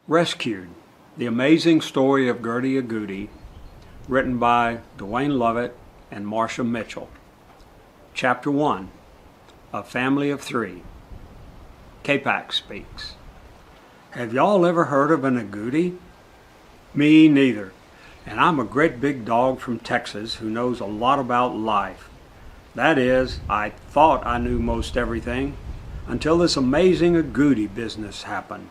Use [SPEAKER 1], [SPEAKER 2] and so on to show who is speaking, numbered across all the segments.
[SPEAKER 1] Rescued, The Amazing Story of Gertie Agouti, written by Dwayne Lovett and Marsha Mitchell. Chapter 1, A Family of Three. Capac speaks. Have y'all ever heard of an agouti? Me neither, and I'm a great big dog from Texas who knows a lot about life. That is, I thought I knew most everything until this amazing agouti business happened.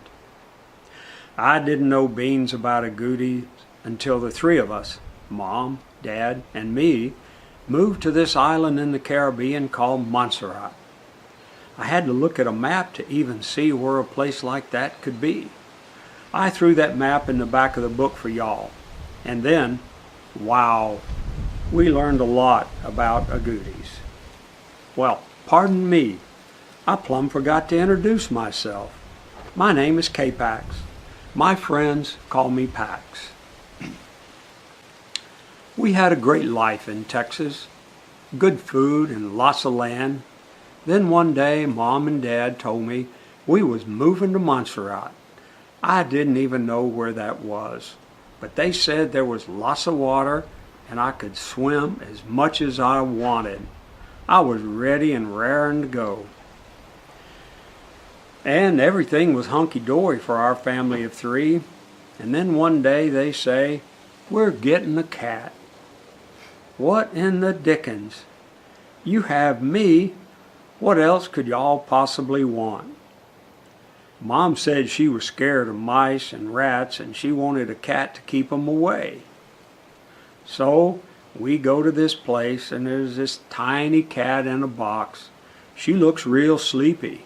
[SPEAKER 1] I didn't know beans about agoutis until the three of us, Mom, Dad, and me, moved to this island in the Caribbean called Montserrat. I had to look at a map to even see where a place like that could be. I threw that map in the back of the book for y'all. And then, wow, we learned a lot about agoutis. Well, pardon me, I plumb forgot to introduce myself. My name is Capac. My friends call me Pax. We had a great life in Texas, good food and lots of land. Then one day, Mom and Dad told me we was moving to Montserrat. I didn't even know where that was, but they said there was lots of water and I could swim as much as I wanted. I was ready and raring to go. And everything was hunky-dory for our family of three. And then one day they say, we're getting a cat. What in the dickens? You have me. What else could y'all possibly want? Mom said she was scared of mice and rats and she wanted a cat to keep them away. So we go to this place and there's this tiny cat in a box. She looks real sleepy.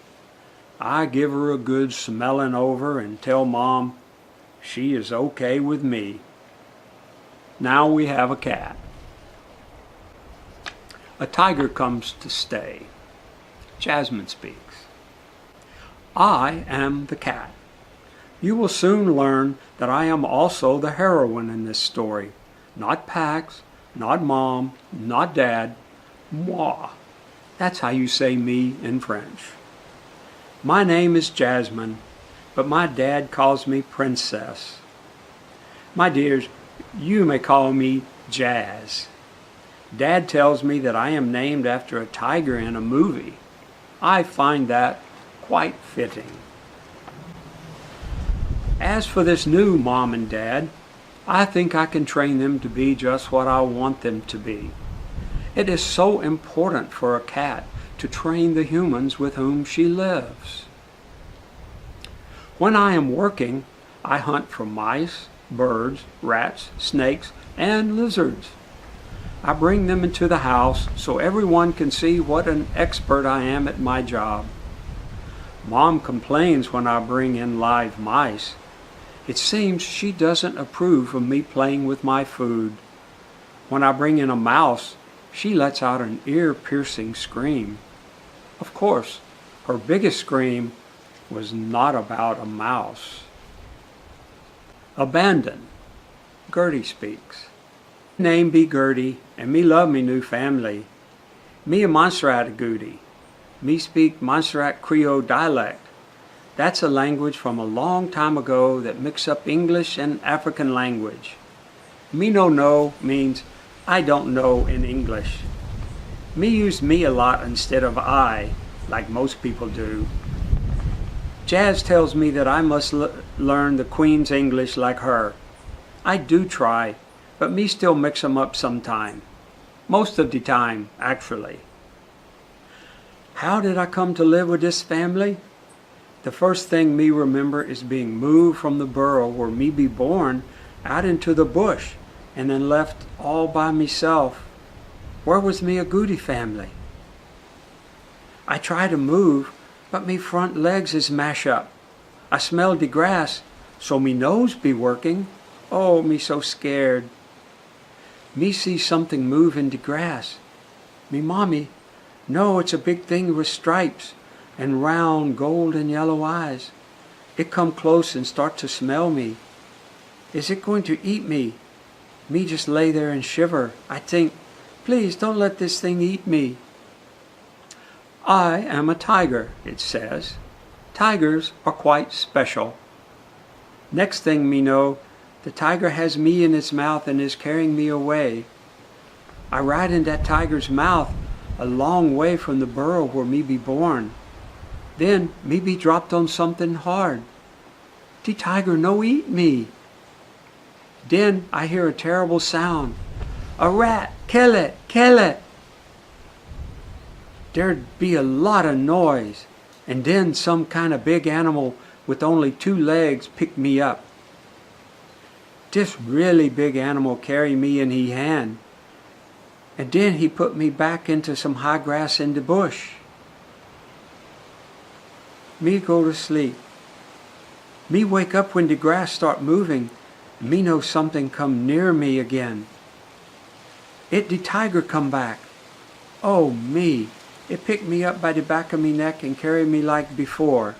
[SPEAKER 1] I give her a good smelling over and tell Mom she is okay with me. Now we have a cat. A tiger comes to stay. Jasmine speaks. I am the cat. You will soon learn that I am also the heroine in this story. Not Pax, not Mom, not Dad. Moi. That's how you say me in French. My name is Jasmine, but my dad calls me Princess. My dears, you may call me Jazz. Dad tells me that I am named after a tiger in a movie. I find that quite fitting. As for this new Mom and Dad, I think I can train them to be just what I want them to be. It is so important for a cat to train the humans with whom she lives. When I am working, I hunt for mice, birds, rats, snakes, and lizards. I bring them into the house so everyone can see what an expert I am at my job. Mom complains when I bring in live mice. It seems she doesn't approve of me playing with my food. When I bring in a mouse, she lets out an ear-piercing scream. Of course, her biggest scream was not about a mouse. Abandon. Gertie speaks. Name be Gertie, and me love me new family. Me a Montserrat agouti. Me speak Montserrat Creole dialect. That's a language from a long time ago that mix up English and African language. Me no know means I don't know in English. Me use me a lot instead of I, like most people do. Jazz tells me that I must learn the Queen's English like her. I do try, but me still mix 'em up sometime. Most of the time, actually. How did I come to live with this family? The first thing me remember is being moved from the burrow where me be born out into the bush and then left all by myself. Where was me agouti family? I try to move, but me front legs is mash up. I smell the grass, so me nose be working. Oh, me so scared. Me see something move in the grass. Me mommy, no, it's a big thing with stripes and round gold and yellow eyes. It come close and start to smell me. Is it going to eat me? Me just lay there and shiver. I think, please don't let this thing eat me. I am a tiger, it says. Tigers are quite special. Next thing me know, the tiger has me in its mouth and is carrying me away. I ride in that tiger's mouth a long way from the burrow where me be born. Then me be dropped on something hard. The tiger no eat me. Then I hear a terrible sound. A rat, kill it, kill it. There'd be a lot of noise, and then some kind of big animal with only 2 legs picked me up. This really big animal carried me in his hand, and then he put me back into some high grass in the bush. Me go to sleep. Me wake up when the grass start moving, and me know something come near me again. It the tiger come back. Oh me, it picked me up by the back of me neck and carried me like before.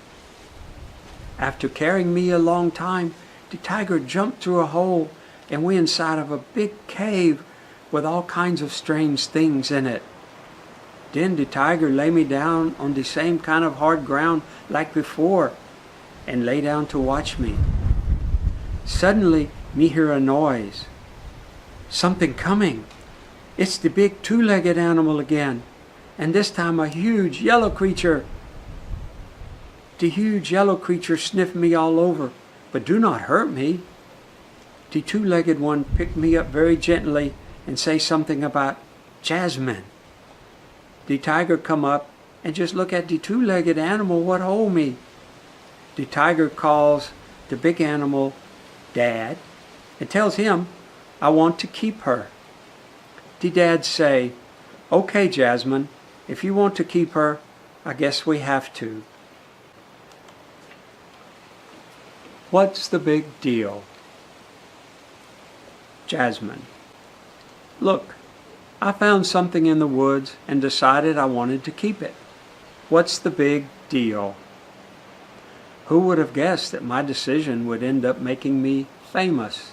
[SPEAKER 1] After carrying me a long time, the tiger jumped through a hole and we inside of a big cave with all kinds of strange things in it. Then the tiger lay me down on the same kind of hard ground like before and lay down to watch me. Suddenly, me hear a noise. Something coming. It's the big 2-legged animal again, and this time a huge yellow creature. The huge yellow creature sniffed me all over, but do not hurt me. The 2-legged one picked me up very gently and say something about Jasmine. The tiger come up and just look at the 2-legged animal what hold me. The tiger calls the big animal Dad and tells him I want to keep her. The dad say, okay Jasmine, if you want to keep her, I guess we have to. What's the big deal? Jasmine. Look, I found something in the woods and decided I wanted to keep it. What's the big deal? Who would have guessed that my decision would end up making me famous?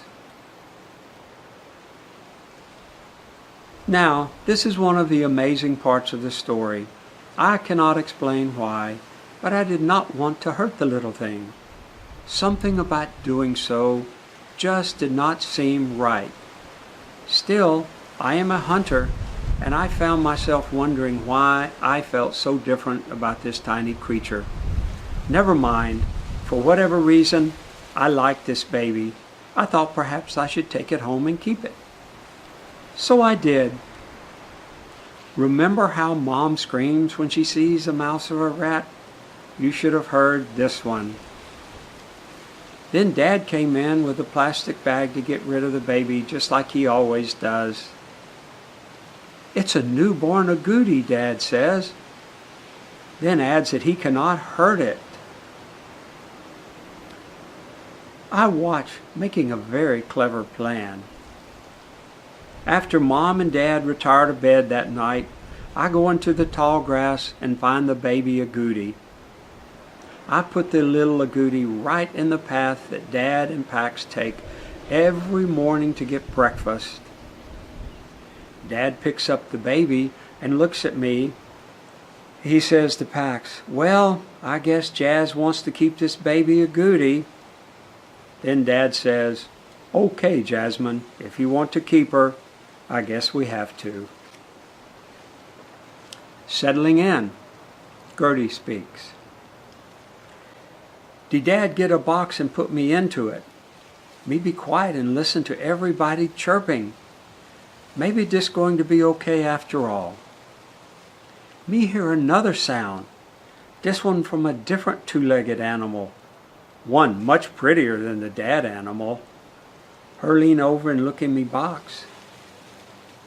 [SPEAKER 1] Now, this is one of the amazing parts of the story. I cannot explain why, but I did not want to hurt the little thing. Something about doing so just did not seem right. Still, I am a hunter, and I found myself wondering why I felt so different about this tiny creature. Never mind, for whatever reason, I liked this baby. I thought perhaps I should take it home and keep it. So I did. Remember how Mom screams when she sees a mouse or a rat? You should have heard this one. Then Dad came in with a plastic bag to get rid of the baby, just like he always does. It's a newborn agouti, Dad says. Then adds that he cannot hurt it. I watch, making a very clever plan. After Mom and Dad retire to bed that night, I go into the tall grass and find the baby agouti. I put the little agouti right in the path that Dad and Pax take every morning to get breakfast. Dad picks up the baby and looks at me. He says to Pax, well, I guess Jazz wants to keep this baby agouti. Then Dad says, okay, Jasmine, if you want to keep her, I guess we have to. Settling in, Gertie speaks. Did Dad get a box and put me into it? Me be quiet and listen to everybody chirping. Maybe this going to be okay after all. Me hear another sound, this one from a different 2-legged animal, one much prettier than the dad animal. Her lean over and look in me box.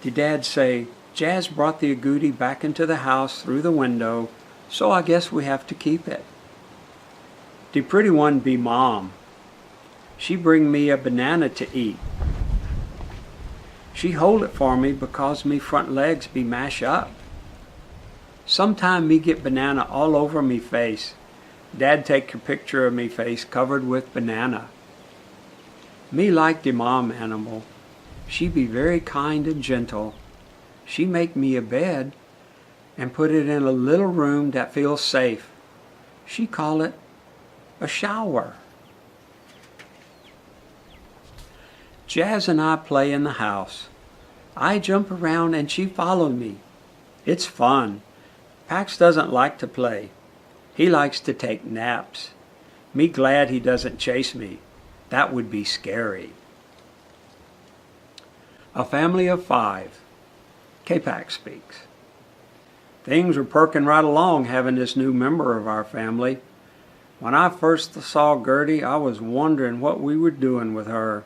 [SPEAKER 1] The Dad say, Jazz brought the agouti back into the house through the window, so I guess we have to keep it. The pretty one be Mom. She bring me a banana to eat. She hold it for me because me front legs be mash up. Sometime me get banana all over me face. Dad take a picture of me face covered with banana. Me like the Mom animal. She be very kind and gentle. She make me a bed and put it in a little room that feels safe. She call it a shower. Jazz and I play in the house. I jump around and she follows me. It's fun. Pax doesn't like to play. He likes to take naps. Me glad he doesn't chase me. That would be scary. A family of 5. K-Pax speaks. Things are perking right along having this new member of our family. When I first saw Gertie, I was wondering what we were doing with her.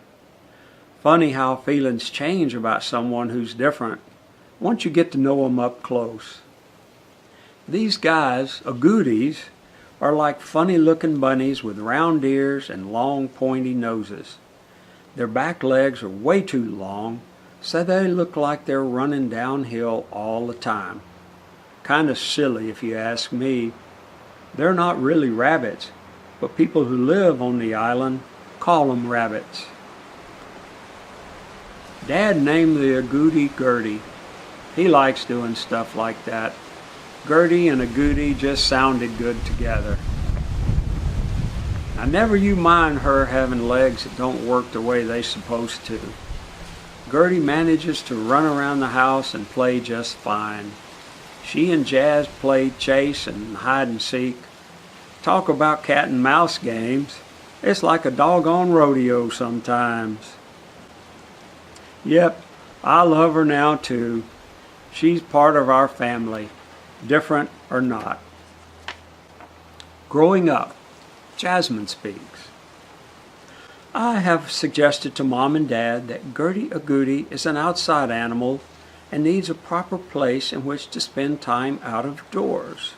[SPEAKER 1] Funny how feelings change about someone who's different once you get to know them up close. These guys, agoutis, are like funny-looking bunnies with round ears and long, pointy noses. Their back legs are way too long, so they look like they're running downhill all the time. Kind of silly if you ask me. They're not really rabbits, but people who live on the island call them rabbits. Dad named the agouti Gertie. He likes doing stuff like that. Gertie and agouti just sounded good together. Now never you mind her having legs that don't work the way they're supposed to. Gertie manages to run around the house and play just fine. She and Jazz play chase and hide and seek. Talk about cat and mouse games. It's like a doggone rodeo sometimes. Yep, I love her now too. She's part of our family, different or not. Growing up, Jasmine speaks. I have suggested to Mom and Dad that Gertie agouti is an outside animal and needs a proper place in which to spend time out of doors.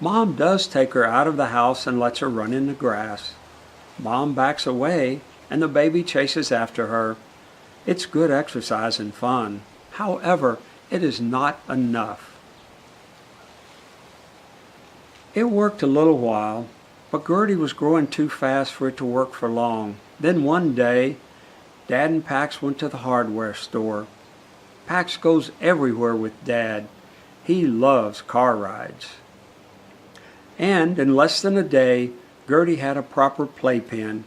[SPEAKER 1] Mom does take her out of the house and lets her run in the grass. Mom backs away and the baby chases after her. It's good exercise and fun. However, it is not enough. It worked a little while, but Gertie was growing too fast for it to work for long. Then one day, Dad and Pax went to the hardware store. Pax goes everywhere with Dad. He loves car rides. And in less than a day, Gertie had a proper playpen.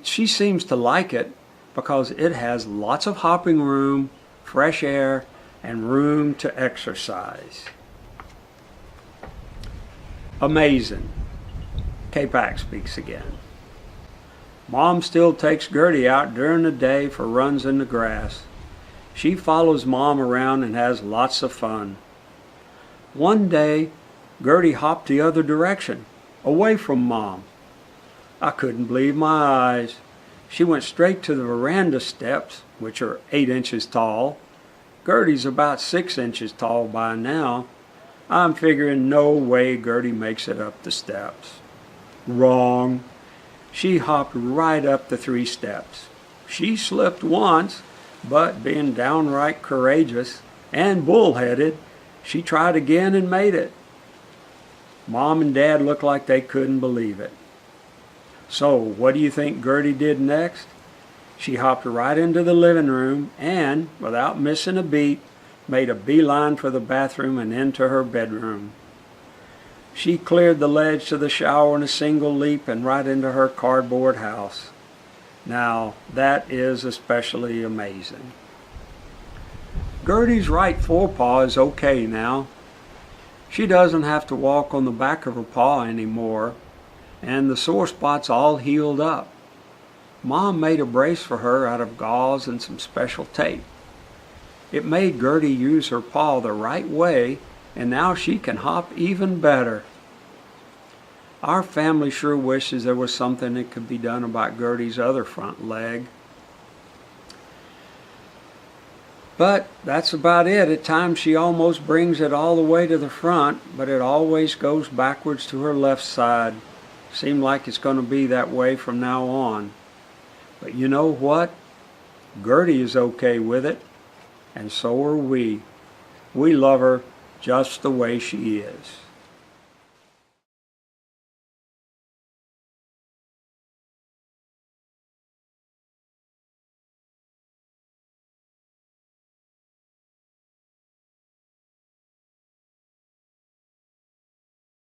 [SPEAKER 1] She seems to like it because it has lots of hopping room, fresh air, and room to exercise. Amazing. K-Pax speaks again. Mom still takes Gertie out during the day for runs in the grass. She follows Mom around and has lots of fun. One day, Gertie hopped the other direction, away from Mom. I couldn't believe my eyes. She went straight to the veranda steps, which are 8 inches tall. Gertie's about 6 inches tall by now. I'm figuring no way Gertie makes it up the steps. Wrong. She hopped right up the 3 steps. She slipped once, but being downright courageous and bullheaded, she tried again and made it. Mom and Dad looked like they couldn't believe it. So, what do you think Gertie did next? She hopped right into the living room and, without missing a beat, made a beeline for the bathroom and into her bedroom. She cleared the ledge to the shower in a single leap and right into her cardboard house. Now, that is especially amazing. Gertie's right forepaw is okay now. She doesn't have to walk on the back of her paw anymore, and the sore spot's all healed up. Mom made a brace for her out of gauze and some special tape. It made Gertie use her paw the right way, and now she can hop even better. Our family sure wishes there was something that could be done about Gertie's other front leg. But that's about it. At times she almost brings it all the way to the front, but it always goes backwards to her left side. Seems like it's going to be that way from now on. But you know what? Gertie is okay with it, and so are we. We love her just the way she is.